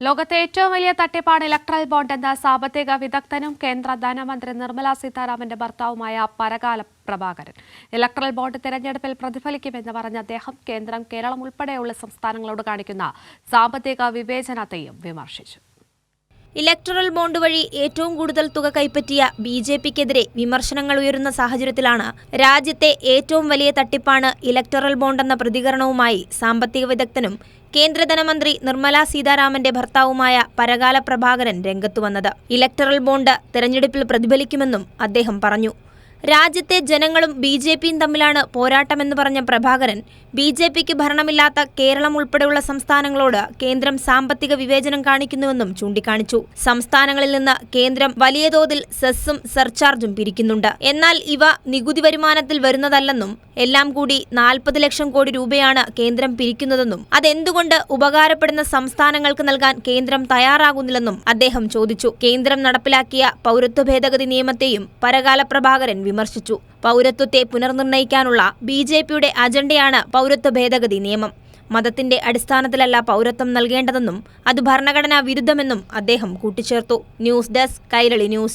ലോകത്തെ ഏറ്റവും വലിയ തട്ടിപ്പാണ് ഇലക്ട്രൽ ബോണ്ട് എന്ന സാമ്പത്തിക വിദഗ്ധനും കേന്ദ്ര ധനമന്ത്രി നിർമ്മല സീതാരാമന്റെ ഭർത്താവുമായ പരകാല പ്രഭാകരൻ. ഇലക്ട്രൽ ബോണ്ട് തിരഞ്ഞെടുപ്പിൽ പ്രതിഫലിക്കുമെന്ന് പറഞ്ഞ അദ്ദേഹം കേന്ദ്രം കേരളം ഉൾപ്പെടെയുള്ള സംസ്ഥാനങ്ങളോട് കാണിക്കുന്ന സാമ്പത്തിക വിവേചനത്തെയും വിമർശിച്ചു. ഇലക്ടറൽ ബോണ്ട് വഴി ഏറ്റവും കൂടുതൽ തുക കൈപ്പറ്റിയ ബിജെപിക്കെതിരെ വിമർശനങ്ങൾ ഉയരുന്ന സാഹചര്യത്തിലാണ് രാജ്യത്തെ ഏറ്റവും വലിയ തട്ടിപ്പാണ് ഇലക്ടറൽ ബോണ്ടെന്ന പ്രതികരണവുമായി സാമ്പത്തിക വിദഗ്ധനും കേന്ദ്ര ധനമന്ത്രി നിർമ്മല സീതാരാമന്റെ ഭർത്താവുമായ പരകാല പ്രഭാകരൻ രംഗത്തുവന്നത്. ഇലക്ടറൽ ബോണ്ട് തെരഞ്ഞെടുപ്പിൽ പ്രതിഫലിക്കുമെന്നും അദ്ദേഹം പറഞ്ഞു. രാജ്യത്തെ ജനങ്ങളും ബിജെപിയും തമ്മിലാണ് പോരാട്ടമെന്ന് പറഞ്ഞ പ്രഭാകരൻ ബിജെപിക്ക് ഭരണമില്ലാത്ത കേരളം ഉൾപ്പെടെയുള്ള സംസ്ഥാനങ്ങളോട് കേന്ദ്രം സാമ്പത്തിക വിവേചനം കാണിക്കുന്നുവെന്നും ചൂണ്ടിക്കാണിച്ചു. സംസ്ഥാനങ്ങളിൽ നിന്ന് കേന്ദ്രം വലിയ തോതിൽ സെസ്സും സർചാർജും പിരിക്കുന്നുണ്ട്. എന്നാൽ ഇവ നികുതി വരുമാനത്തിൽ വരുന്നതല്ലെന്നും എല്ലാം കൂടി 40 ലക്ഷം കോടി രൂപയാണ് കേന്ദ്രം പിരിക്കുന്നതെന്നും അതെന്തുകൊണ്ട് ഉപകാരപ്പെടുന്ന സംസ്ഥാനങ്ങൾക്ക് നൽകാൻ കേന്ദ്രം തയ്യാറാകുന്നില്ലെന്നും അദ്ദേഹം ചോദിച്ചു. കേന്ദ്രം നടപ്പിലാക്കിയ പൗരത്വ ഭേദഗതി നിയമത്തെയും പരകാല പ്രഭാകരൻ വിമർശിച്ചു. പൗരത്വത്തെ പുനർനിർണയിക്കാനുള്ള ബിജെപിയുടെ അജണ്ടയാണ് പൗരത്വ ഭേദഗതി നിയമം. മതത്തിന്റെ അടിസ്ഥാനത്തിലല്ല പൗരത്വം നൽകേണ്ടതെന്നും അത് ഭരണഘടനാ വിരുദ്ധമെന്നും അദ്ദേഹം കൂട്ടിച്ചേർത്തു. News desk Kairali news.